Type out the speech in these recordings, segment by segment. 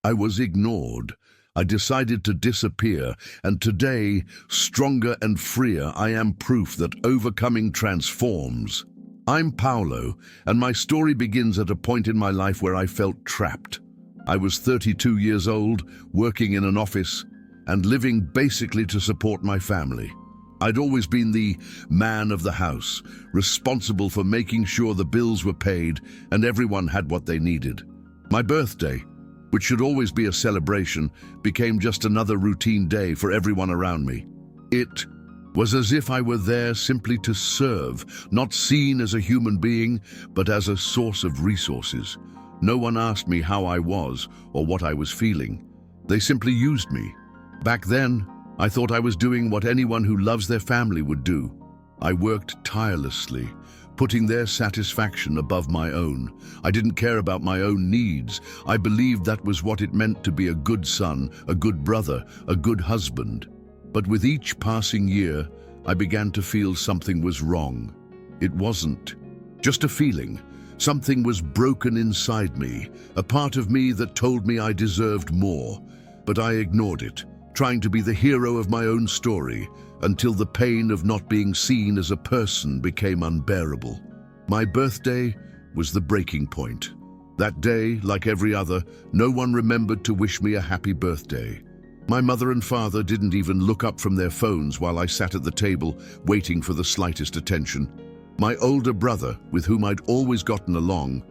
I was ignored. I decided to disappear, and today, stronger and freer, I am proof that overcoming transforms. I'm Paolo, and my story begins at a point in my life where I felt trapped. I was 32 years old, working in an office, and living basically to support my family. I'd always been the man of the house, responsible for making sure the bills were paid and everyone had what they needed. My birthday, which should always be a celebration, became just another routine day for everyone around me. It was as if I were there simply to serve, not seen as a human being, but as a source of resources. No one asked me how I was or what I was feeling. They simply used me. Back then, I thought I was doing what anyone who loves their family would do. I worked tirelessly, putting their satisfaction above my own. I didn't care about my own needs. I believed that was what it meant to be a good son, a good brother, a good husband. But with each passing year, I began to feel something was wrong. It wasn't just a feeling. Something was broken inside me, a part of me that told me I deserved more. But I ignored it, trying to be the hero of my own story, until the pain of not being seen as a person became unbearable. My birthday was the breaking point. That day, like every other, no one remembered to wish me a happy birthday. My mother and father didn't even look up from their phones while I sat at the table, waiting for the slightest attention. My older brother, with whom I'd always gotten along,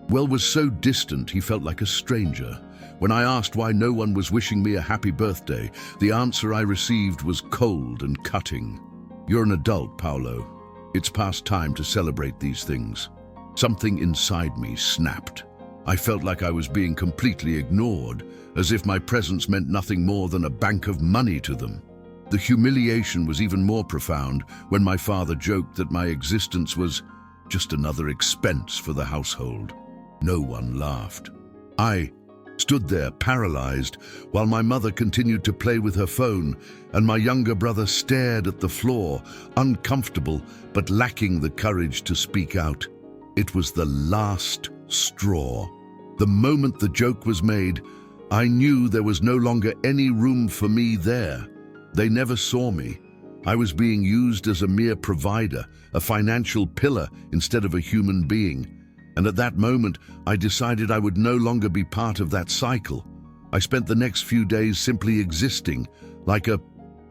was so distant he felt like a stranger. When I asked why no one was wishing me a happy birthday, the answer I received was cold and cutting. "You're an adult, Paolo. It's past time to celebrate these things." Something inside me snapped. I felt like I was being completely ignored, as if my presence meant nothing more than a bank of money to them. The humiliation was even more profound when my father joked that my existence was just another expense for the household. No one laughed. I stood there paralyzed while my mother continued to play with her phone and my younger brother stared at the floor, uncomfortable but lacking the courage to speak out. It was the last straw. The moment the joke was made, I knew there was no longer any room for me there. They never saw me. I was being used as a mere provider, a financial pillar instead of a human being. And at that moment, I decided I would no longer be part of that cycle. I spent the next few days simply existing, like a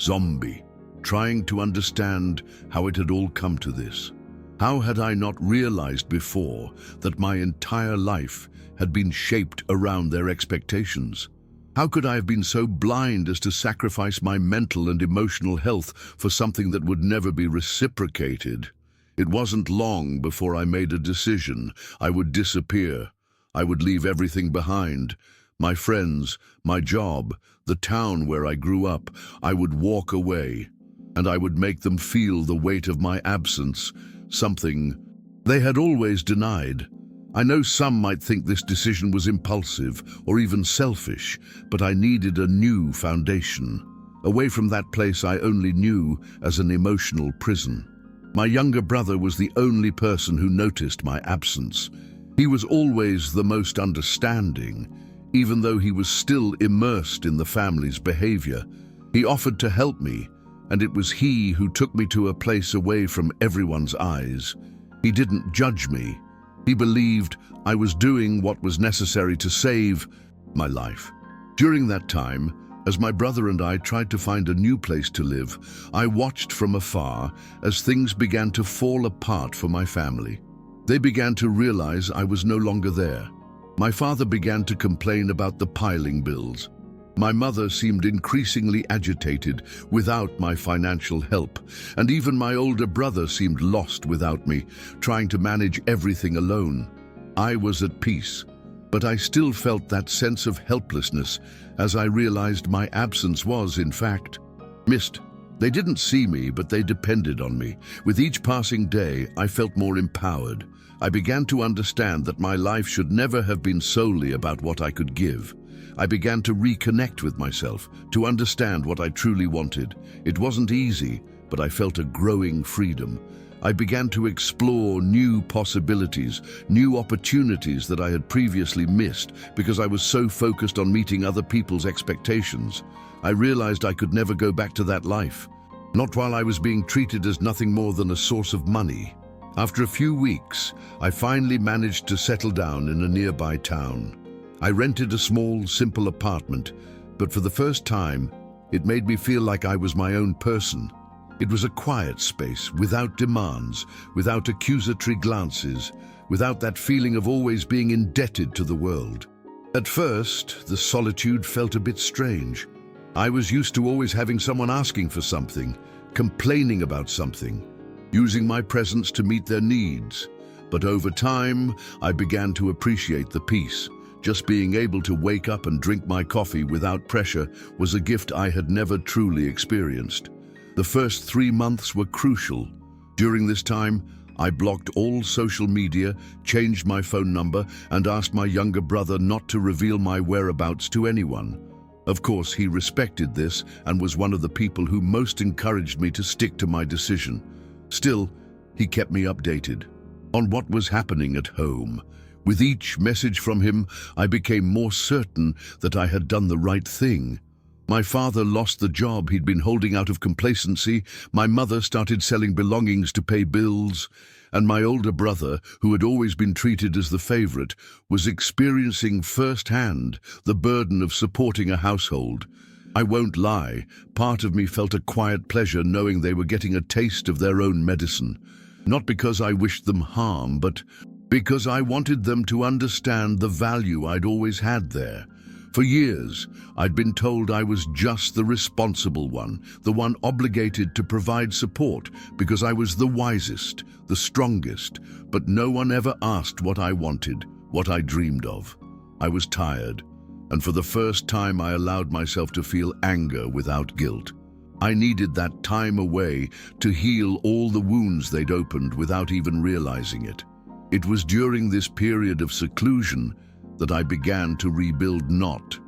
zombie, trying to understand how it had all come to this. How had I not realized before that my entire life had been shaped around their expectations? How could I have been so blind as to sacrifice my mental and emotional health for something that would never be reciprocated? It wasn't long before I made a decision. I would disappear. I would leave everything behind. My friends, my job, the town where I grew up. I would walk away, and I would make them feel the weight of my absence, something they had always denied. I know some might think this decision was impulsive or even selfish, but I needed a new foundation, away from that place I only knew as an emotional prison. My younger brother was the only person who noticed my absence. He was always the most understanding, even though he was still immersed in the family's behavior. He offered to help me, and it was he who took me to a place away from everyone's eyes. He didn't judge me. He believed I was doing what was necessary to save my life. During that time, as my brother and I tried to find a new place to live, I watched from afar as things began to fall apart for my family. They began to realize I was no longer there. My father began to complain about the piling bills. My mother seemed increasingly agitated without my financial help, and even my older brother seemed lost without me, trying to manage everything alone. I was at peace, but I still felt that sense of helplessness as I realized my absence was, in fact, missed. They didn't see me, but they depended on me. With each passing day, I felt more empowered. I began to understand that my life should never have been solely about what I could give. I began to reconnect with myself, to understand what I truly wanted. It wasn't easy, but I felt a growing freedom. I began to explore new possibilities, new opportunities that I had previously missed because I was so focused on meeting other people's expectations. I realized I could never go back to that life, not while I was being treated as nothing more than a source of money. After a few weeks, I finally managed to settle down in a nearby town. I rented a small, simple apartment, but for the first time, it made me feel like I was my own person. It was a quiet space, without demands, without accusatory glances, without that feeling of always being indebted to the world. At first, the solitude felt a bit strange. I was used to always having someone asking for something, complaining about something, using my presence to meet their needs. But over time, I began to appreciate the peace. Just being able to wake up and drink my coffee without pressure was a gift I had never truly experienced. The first 3 months were crucial. During this time, I blocked all social media, changed my phone number, and asked my younger brother not to reveal my whereabouts to anyone. Of course, he respected this and was one of the people who most encouraged me to stick to my decision. Still, he kept me updated on what was happening at home. With each message from him, I became more certain that I had done the right thing. My father lost the job he'd been holding out of complacency, my mother started selling belongings to pay bills, and my older brother, who had always been treated as the favorite, was experiencing firsthand the burden of supporting a household. I won't lie, part of me felt a quiet pleasure knowing they were getting a taste of their own medicine. Not because I wished them harm, but because I wanted them to understand the value I'd always had there. For years, I'd been told I was just the responsible one, the one obligated to provide support because I was the wisest, the strongest, but no one ever asked what I wanted, what I dreamed of. I was tired, and for the first time I allowed myself to feel anger without guilt. I needed that time away to heal all the wounds they'd opened without even realizing it. It was during this period of seclusion that I began to rebuild not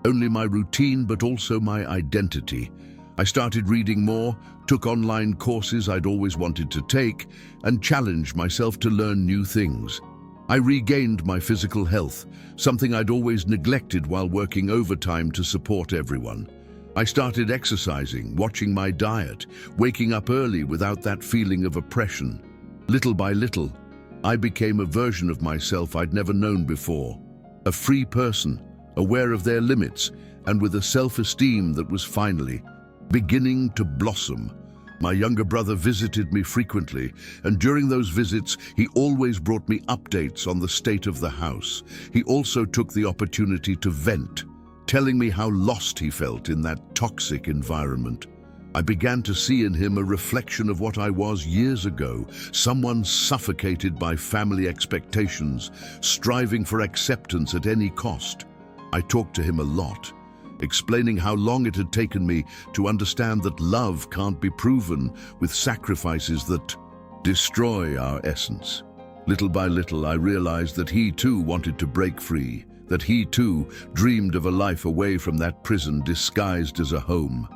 only my routine but also my identity. I started reading more, took online courses I'd always wanted to take, and challenged myself to learn new things. I regained my physical health, something I'd always neglected while working overtime to support everyone. I started exercising, watching my diet, waking up early without that feeling of oppression. Little by little, I became a version of myself I'd never known before. A free person, aware of their limits, and with a self-esteem that was finally beginning to blossom. My younger brother visited me frequently, and during those visits, he always brought me updates on the state of the house. He also took the opportunity to vent, telling me how lost he felt in that toxic environment. I began to see in him a reflection of what I was years ago, someone suffocated by family expectations, striving for acceptance at any cost. I talked to him a lot, explaining how long it had taken me to understand that love can't be proven with sacrifices that destroy our essence. Little by little, I realized that he too wanted to break free, that he too dreamed of a life away from that prison disguised as a home.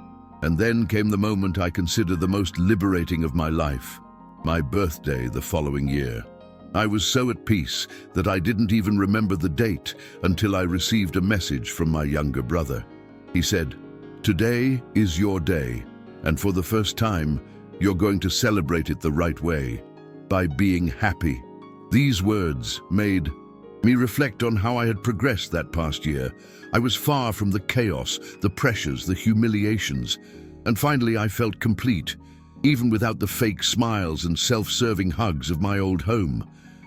And then came the moment I consider the most liberating of my life, my birthday the following year. I was so at peace that I didn't even remember the date until I received a message from my younger brother. He said, "Today is your day, and for the first time, you're going to celebrate it the right way, by being happy." These words made me reflect on how I had progressed that past year. I was far from the chaos, the pressures, the humiliations, and finally I felt complete, even without the fake smiles and self-serving hugs of my old home.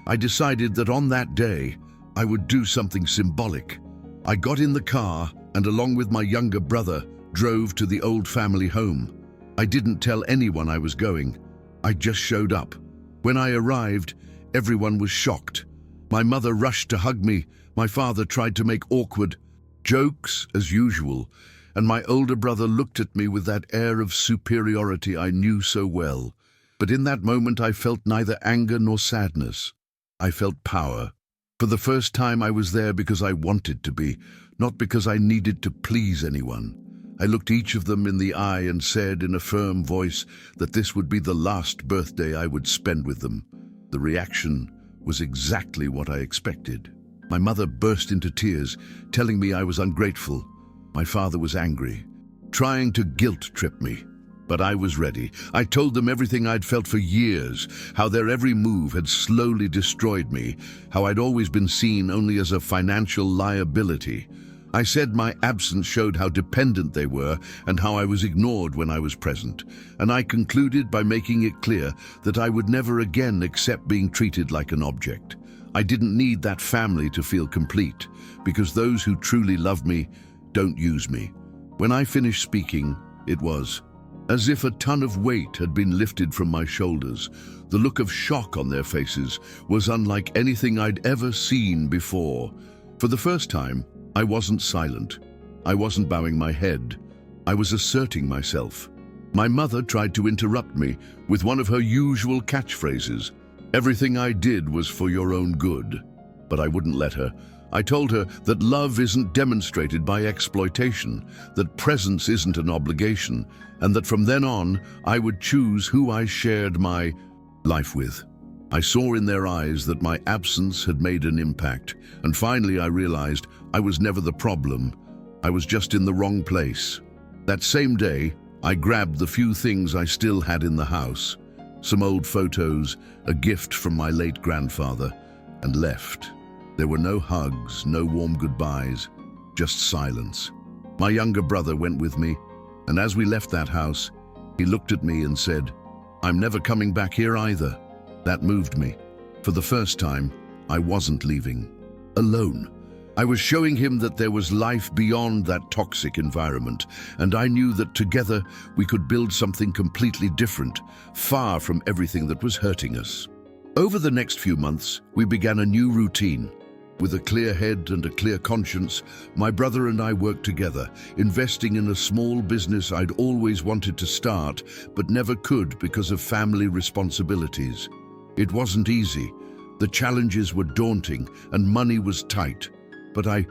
I decided that on that day, I would do something symbolic. I got in the car and, along with my younger brother, drove to the old family home. I didn't tell anyone I was going. I just showed up. When I arrived, everyone was shocked. My mother rushed to hug me. My father tried to make awkward jokes as usual, and my older brother looked at me with that air of superiority I knew so well. But in that moment I felt neither anger nor sadness. I felt power. For the first time I was there because I wanted to be, not because I needed to please anyone. I looked each of them in the eye and said in a firm voice that this would be the last birthday I would spend with them. The reaction was exactly what I expected. My mother burst into tears, telling me I was ungrateful. My father was angry, trying to guilt-trip me. But I was ready. I told them everything I'd felt for years, how their every move had slowly destroyed me, how I'd always been seen only as a financial liability. I said my absence showed how dependent they were and how I was ignored when I was present. And I concluded by making it clear that I would never again accept being treated like an object. I didn't need that family to feel complete, because those who truly love me don't use me. When I finished speaking, it was as if a ton of weight had been lifted from my shoulders. The look of shock on their faces was unlike anything I'd ever seen before. For the first time, I wasn't silent. I wasn't bowing my head. I was asserting myself. My mother tried to interrupt me with one of her usual catchphrases. Everything I did was for your own good. But I wouldn't let her. I told her that love isn't demonstrated by exploitation, that presence isn't an obligation, and that from then on, I would choose who I shared my life with. I saw in their eyes that my absence had made an impact, and finally I realized I was never the problem. I was just in the wrong place. That same day, I grabbed the few things I still had in the house, some old photos, a gift from my late grandfather, and left. There were no hugs, no warm goodbyes, just silence. My younger brother went with me, and as we left that house, he looked at me and said, "I'm never coming back here either." That moved me. For the first time, I wasn't leaving alone. I was showing him that there was life beyond that toxic environment, and I knew that together we could build something completely different, far from everything that was hurting us. Over the next few months, we began a new routine. With a clear head and a clear conscience, my brother and I worked together, investing in a small business I'd always wanted to start, but never could because of family responsibilities. It wasn't easy. The challenges were daunting and money was tight, but I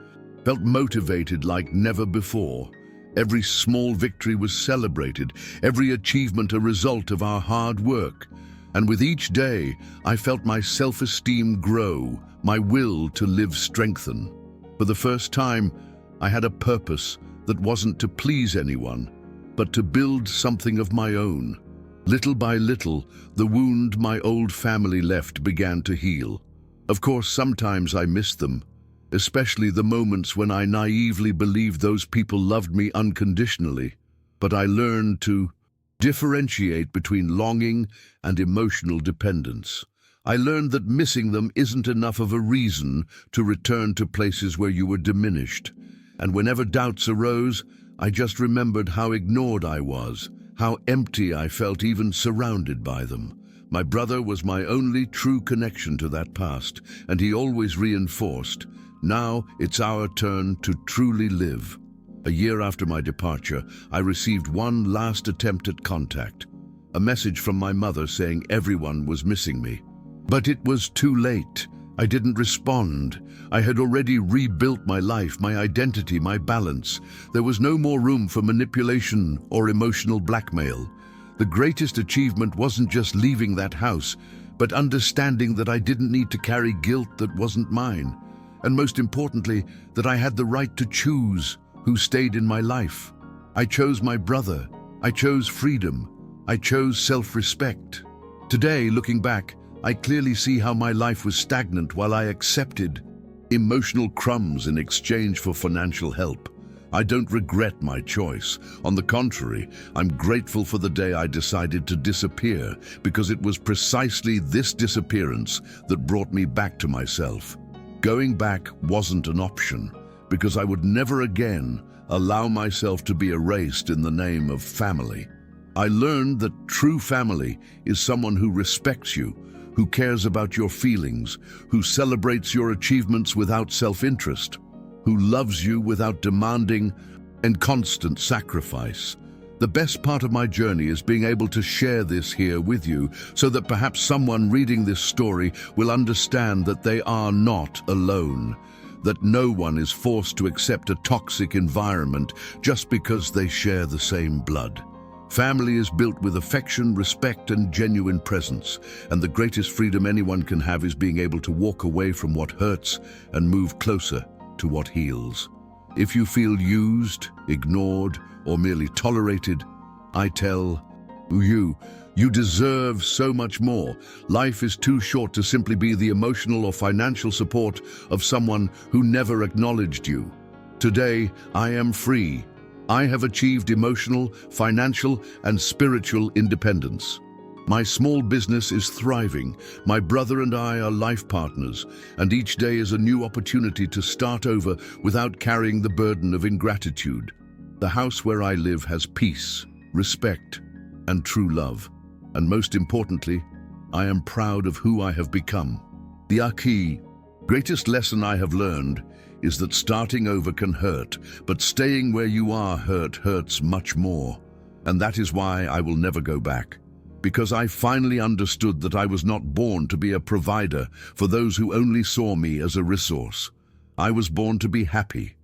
felt motivated like never before. Every small victory was celebrated, every achievement a result of our hard work. And with each day, I felt my self-esteem grow, my will to live strengthen. For the first time, I had a purpose that wasn't to please anyone, but to build something of my own. Little by little, the wound my old family left began to heal. Of course, sometimes I missed them, especially the moments when I naively believed those people loved me unconditionally. But I learned to differentiate between longing and emotional dependence. I learned that missing them isn't enough of a reason to return to places where you were diminished. And whenever doubts arose, I just remembered how ignored I was, how empty I felt even surrounded by them. My brother was my only true connection to that past, and he always reinforced, "Now it's our turn to truly live." A year after my departure, I received one last attempt at contact, a message from my mother saying everyone was missing me. But it was too late. I didn't respond. I had already rebuilt my life, my identity, my balance. There was no more room for manipulation or emotional blackmail. The greatest achievement wasn't just leaving that house, but understanding that I didn't need to carry guilt that wasn't mine. And most importantly, that I had the right to choose who stayed in my life. I chose my brother. I chose freedom. I chose self-respect. Today, looking back, I clearly see how my life was stagnant while I accepted emotional crumbs in exchange for financial help. I don't regret my choice. On the contrary, I'm grateful for the day I decided to disappear, because it was precisely this disappearance that brought me back to myself. Going back wasn't an option, because I would never again allow myself to be erased in the name of family. I learned that true family is someone who respects you, who cares about your feelings, who celebrates your achievements without self-interest, who loves you without demanding and constant sacrifice. The best part of my journey is being able to share this here with you, so that perhaps someone reading this story will understand that they are not alone. that no one is forced to accept a toxic environment just because they share the same blood. Family is built with affection, respect, and genuine presence, and the greatest freedom anyone can have is being able to walk away from what hurts and move closer to what heals. If you feel used, ignored, or merely tolerated, I tell you deserve so much more. Life is too short to simply be the emotional or financial support of someone who never acknowledged you. Today, I am free. I have achieved emotional, financial, and spiritual independence. My small business is thriving. My brother and I are life partners, and each day is a new opportunity to start over without carrying the burden of ingratitude. The house where I live has peace, respect, and true love. And most importantly, I am proud of who I have become. The greatest lesson I have learned is that starting over can hurt, but staying where you are hurts much more. And that is why I will never go back. Because I finally understood that I was not born to be a provider for those who only saw me as a resource. I was born to be happy,